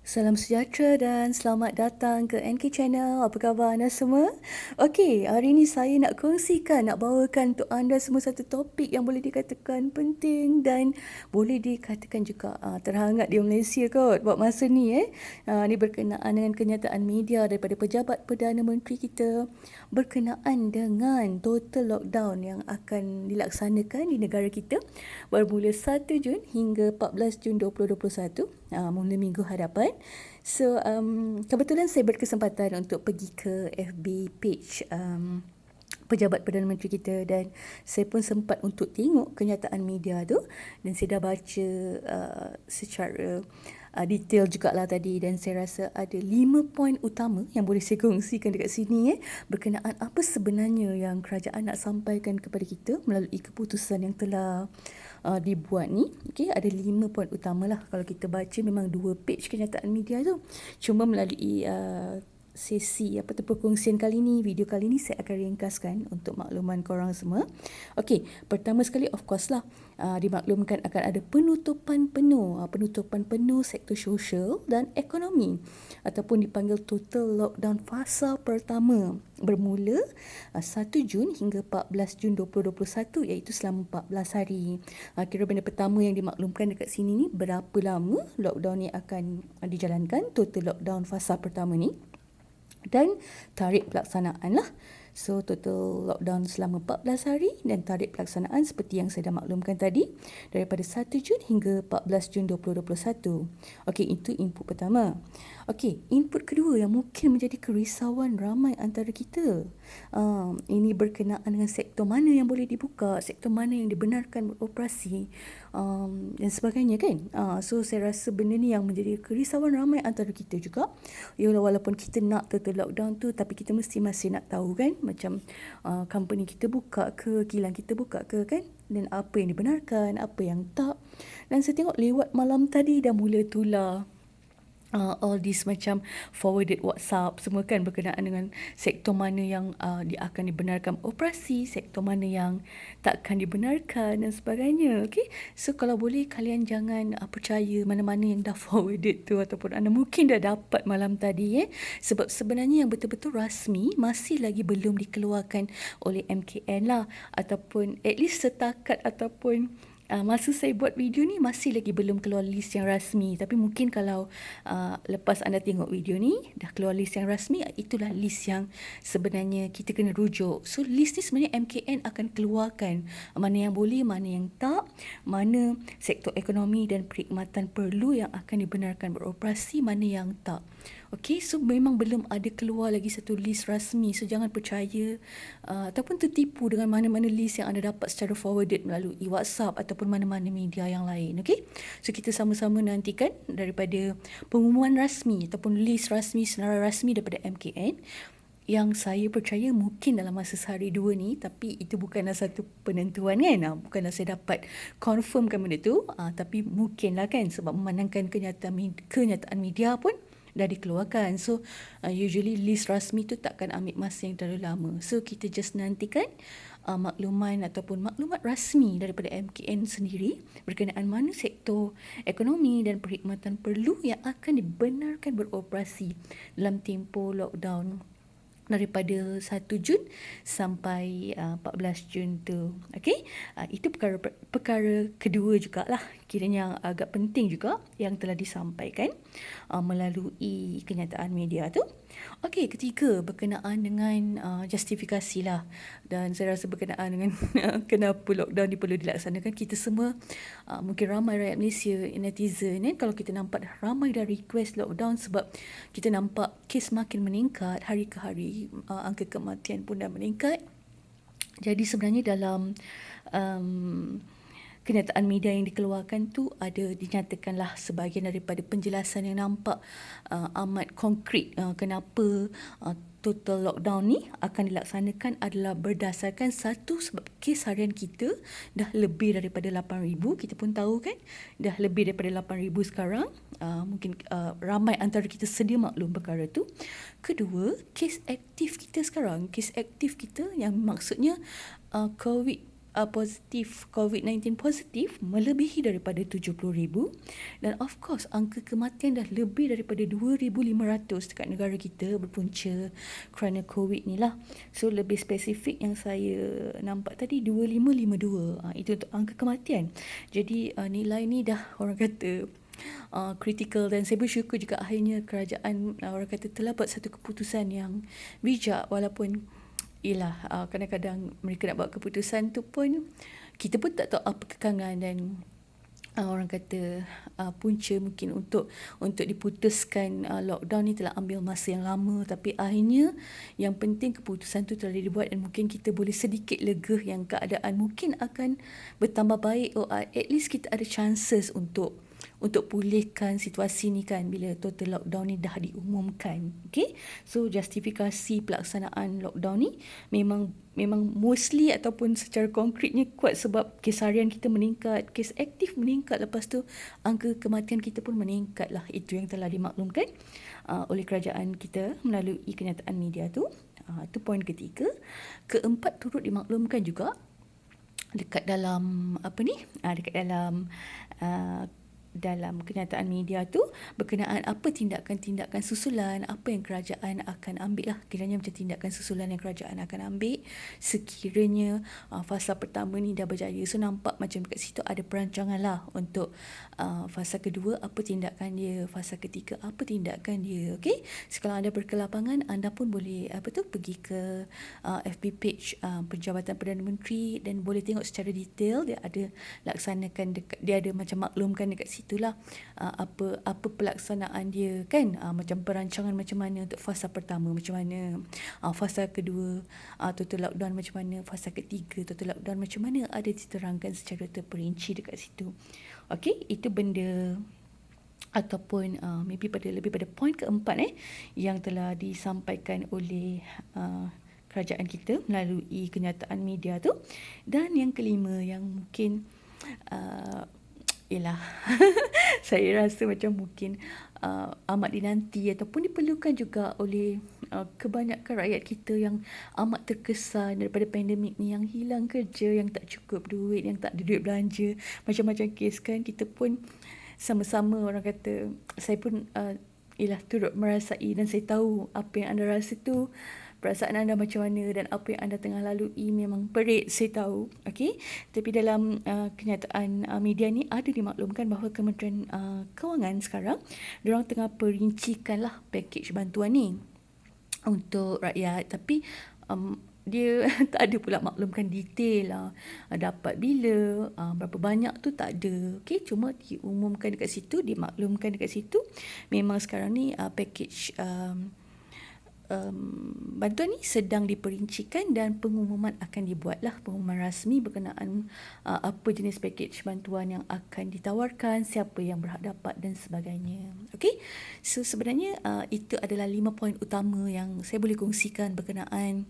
Salam sejahtera dan selamat datang ke NK Channel. Apa khabar anda semua? Okey, hari ini saya nak kongsikan, nak bawakan untuk anda semua satu topik yang boleh dikatakan penting dan boleh dikatakan juga terhangat di Malaysia kot buat masa ni. Ini berkenaan dengan kenyataan media daripada Pejabat Perdana Menteri kita berkenaan dengan total lockdown yang akan dilaksanakan di negara kita bermula 1 Jun hingga 14 Jun 2021, mula minggu hadapan. So, kebetulan saya berkesempatan untuk pergi ke FB page Pejabat Perdana Menteri kita dan saya pun sempat untuk tengok kenyataan media tu dan saya dah baca secara detail jugalah tadi dan saya rasa ada 5 poin utama yang boleh saya kongsikan dekat sini berkenaan apa sebenarnya yang kerajaan nak sampaikan kepada kita melalui keputusan yang telah dibuat ni. Okey, ada 5 poin utama lah. Kalau kita baca memang 2 page kenyataan media tu. Cuma melalui sesi perkongsian kali ni, video kali ni saya akan ringkaskan untuk makluman korang semua. Okey, pertama sekali of course lah dimaklumkan akan ada penutupan penuh sektor sosial dan ekonomi ataupun dipanggil total lockdown fasa pertama bermula 1 Jun hingga 14 Jun 2021 iaitu selama 14 hari. Kira benda pertama yang dimaklumkan dekat sini ni berapa lama lockdown ni akan dijalankan, total lockdown fasa pertama ni. Dan tarikh pelaksanaan lah. So total lockdown selama 14 hari dan tarikh pelaksanaan seperti yang saya dah maklumkan tadi daripada 1 Jun hingga 14 Jun 2021. Okey, itu input pertama. Okey, input kedua yang mungkin menjadi kerisauan ramai antara kita. Ini berkenaan dengan sektor mana yang boleh dibuka, sektor mana yang dibenarkan beroperasi dan sebagainya kan. So saya rasa benda ni yang menjadi kerisauan ramai antara kita juga. Walaupun kita nak total lockdown tu tapi kita masih nak tahu kan macam company kita buka ke, kilang kita buka ke kan, dan apa yang dibenarkan, apa yang tak. Dan saya tengok lewat malam tadi dah mula tular all this macam forwarded WhatsApp semua kan berkenaan dengan sektor mana yang akan dibenarkan operasi, sektor mana yang takkan dibenarkan dan sebagainya. Okay, so kalau boleh kalian jangan percaya mana-mana yang dah forwarded tu ataupun anda mungkin dah dapat malam tadi sebab sebenarnya yang betul-betul rasmi masih lagi belum dikeluarkan oleh MKN lah, ataupun at least setakat ataupun masa saya buat video ni masih lagi belum keluar list yang rasmi. Tapi mungkin kalau lepas anda tengok video ni dah keluar list yang rasmi, itulah list yang sebenarnya kita kena rujuk. So list ni sebenarnya MKN akan keluarkan mana yang boleh, mana yang tak, mana sektor ekonomi dan perkhidmatan perlu yang akan dibenarkan beroperasi, mana yang tak. Okey, so memang belum ada keluar lagi satu list rasmi. So jangan percaya ataupun tertipu dengan mana-mana list yang anda dapat secara forwarded melalui WhatsApp ataupun mana-mana media yang lain. Okey, so kita sama-sama nantikan daripada pengumuman rasmi ataupun list rasmi, senarai rasmi daripada MKN yang saya percaya mungkin dalam masa sehari dua ni, tapi itu bukanlah satu penentuan kan, bukanlah saya dapat confirmkan benda tu, tapi mungkinlah kan sebab memandangkan kenyataan media pun dah dikeluarkan. So usually list rasmi tu takkan ambil masa yang terlalu lama. So kita just nantikan makluman ataupun maklumat rasmi daripada MKN sendiri berkenaan mana sektor ekonomi dan perkhidmatan perlu yang akan dibenarkan beroperasi dalam tempoh lockdown daripada 1 Jun sampai 14 Jun tu. Okey, itu perkara kedua jugalah kiranya agak penting juga yang telah disampaikan melalui kenyataan media tu. Okey, ketiga berkenaan dengan justifikasi lah, dan saya rasa berkenaan dengan kenapa lockdown ni perlu dilaksanakan. Kita semua mungkin ramai rakyat Malaysia, netizen kalau kita nampak dah ramai dah request lockdown sebab kita nampak kes makin meningkat hari ke hari, angka kematian pun dah meningkat. Jadi sebenarnya dalam kenyataan media yang dikeluarkan tu ada dinyatakanlah sebahagian daripada penjelasan yang nampak amat konkret kenapa total lockdown ni akan dilaksanakan adalah berdasarkan satu sebab kes harian kita dah lebih daripada 8,000. Kita pun tahu kan dah lebih daripada 8,000 sekarang. Mungkin ramai antara kita sedia maklum perkara tu. Kedua, kes aktif kita sekarang, kes aktif kita yang maksudnya COVID positif COVID-19 positif melebihi daripada 70,000 dan of course angka kematian dah lebih daripada 2,500 dekat negara kita berpunca kerana COVID ni lah. So lebih spesifik yang saya nampak tadi 2,552. Itu untuk angka kematian. Jadi nilai ni dah orang kata critical dan saya bersyukur juga akhirnya kerajaan orang kata telah buat satu keputusan yang bijak walaupun kadang-kadang mereka nak buat keputusan tu pun kita pun tak tahu apa kekangan dan orang kata punca mungkin untuk diputuskan lockdown ni telah ambil masa yang lama tapi akhirnya yang penting keputusan tu telah dibuat dan mungkin kita boleh sedikit lega yang keadaan mungkin akan bertambah baik at least kita ada chances untuk pulihkan situasi ni kan bila total lockdown ni dah diumumkan. Okay, so justifikasi pelaksanaan lockdown ni memang mostly ataupun secara konkretnya kuat sebab kes harian kita meningkat, kes aktif meningkat, lepas tu angka kematian kita pun meningkat lah. Itu yang telah dimaklumkan oleh kerajaan kita melalui kenyataan media tu. Itu poin ketiga. Keempat, turut dimaklumkan juga dekat dalam dalam kenyataan media tu berkenaan apa tindakan-tindakan susulan apa yang kerajaan akan ambil lah, kiranya macam tindakan susulan yang kerajaan akan ambil sekiranya fasa pertama ni dah berjaya. So nampak macam kat situ ada perancangan lah untuk fasa kedua apa tindakan dia, fasa ketiga apa tindakan dia. Okay, sekarang anda berkelapangan anda pun boleh pergi ke FB page Penjabatan Perdana Menteri dan boleh tengok secara detail dia ada laksanakan dia ada macam maklumkan dekat itulah apa pelaksanaan dia kan, macam perancangan macam mana untuk fasa pertama, macam mana fasa kedua total lockdown, macam mana fasa ketiga total lockdown, macam mana ada diterangkan secara terperinci dekat situ. Okey, itu benda ataupun maybe lebih pada poin keempat yang telah disampaikan oleh kerajaan kita melalui kenyataan media tu. Dan yang kelima yang mungkin saya rasa macam mungkin amat dinanti ataupun diperlukan juga oleh kebanyakan rakyat kita yang amat terkesan daripada pandemik ni, yang hilang kerja, yang tak cukup duit, yang tak ada duit belanja, macam-macam kes kan. Kita pun sama-sama orang kata, saya pun turut merasai dan saya tahu apa yang anda rasa tu, perasaan anda macam mana dan apa yang anda tengah lalui memang perit, saya tahu. Okey, tapi dalam kenyataan media ni ada dimaklumkan bahawa Kementerian Kewangan sekarang diorang tengah perincikan lah pakej bantuan ni untuk rakyat, tapi dia tak ada pula maklumkan detail lah dapat bila, berapa banyak tu tak ada. Okey, cuma diumumkan dekat situ, dimaklumkan dekat situ memang sekarang ni pakej bantuan ni sedang diperincikan dan pengumuman akan dibuatlah, pengumuman rasmi berkenaan apa jenis pakej bantuan yang akan ditawarkan, siapa yang berhak dapat dan sebagainya. Okey, so sebenarnya itu adalah 5 poin utama yang saya boleh kongsikan berkenaan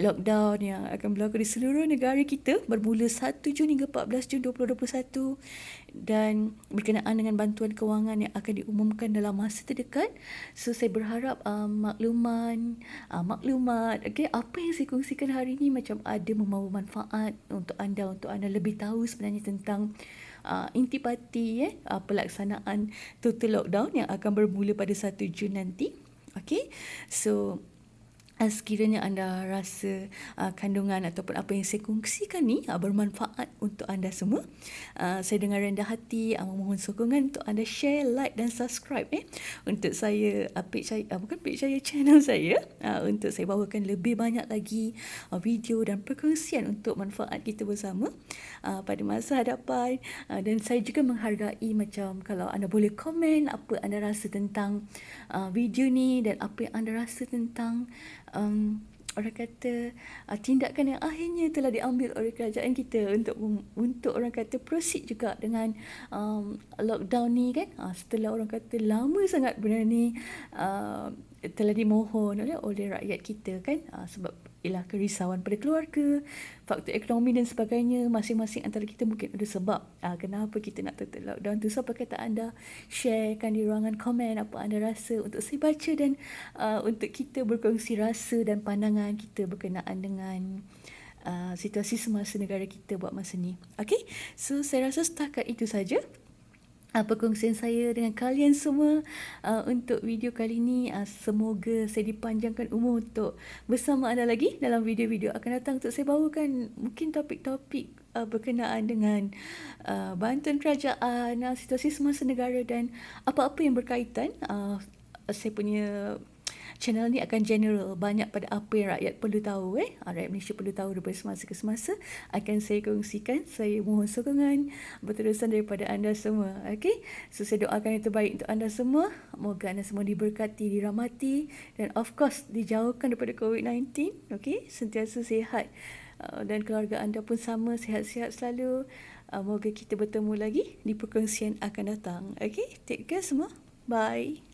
lockdown yang akan berlaku di seluruh negara kita bermula 1 Jun hingga 14 Jun 2021 dan berkenaan dengan bantuan kewangan yang akan diumumkan dalam masa terdekat. So saya berharap maklumat apa yang saya kongsikan hari ini macam ada membawa manfaat untuk anda lebih tahu sebenarnya tentang intipati pelaksanaan total lockdown yang akan bermula pada 1 Jun nanti. Okey, so sekiranya anda rasa kandungan ataupun apa yang saya kongsikan ni bermanfaat untuk anda semua, saya dengan rendah hati memohon sokongan untuk anda share, like dan subscribe untuk saya channel saya, untuk saya bawakan lebih banyak lagi video dan perkongsian untuk manfaat kita bersama pada masa hadapan. Dan saya juga menghargai macam kalau anda boleh komen apa anda rasa tentang video ni dan apa yang anda rasa tentang orang kata tindakan yang akhirnya telah diambil oleh kerajaan kita untuk orang kata proceed juga dengan lockdown ni kan, setelah orang kata lama sangat benda ni telah dimohon oleh rakyat kita kan, sebab kerisauan pada keluarga, faktor ekonomi dan sebagainya. Masing-masing antara kita mungkin ada sebab kenapa kita nak total lockdown tu. So apa kata anda, sharekan di ruangan komen apa anda rasa untuk saya baca dan untuk kita berkongsi rasa dan pandangan kita berkenaan dengan situasi semasa negara kita buat masa ni. Okay, so saya rasa setakat itu saja perkongsian saya dengan kalian semua untuk video kali ini. Semoga saya dipanjangkan umur untuk bersama anda lagi dalam video-video akan datang untuk saya bawakan mungkin topik-topik berkenaan dengan bantuan kerajaan, situasi semasa negara dan apa-apa yang berkaitan. Saya punya channel ni akan general, banyak pada apa yang rakyat perlu tahu. Rakyat Malaysia perlu tahu daripada semasa ke semasa akan saya kongsikan. Saya mohon sokongan berterusan daripada anda semua. Okay, so saya doakan yang terbaik untuk anda semua. Moga anda semua diberkati, dirahmati dan of course dijauhkan daripada COVID-19. Okay, sentiasa sihat dan keluarga anda pun sama, sihat-sihat selalu. Moga kita bertemu lagi di perkongsian akan datang. Okay, take care semua. Bye.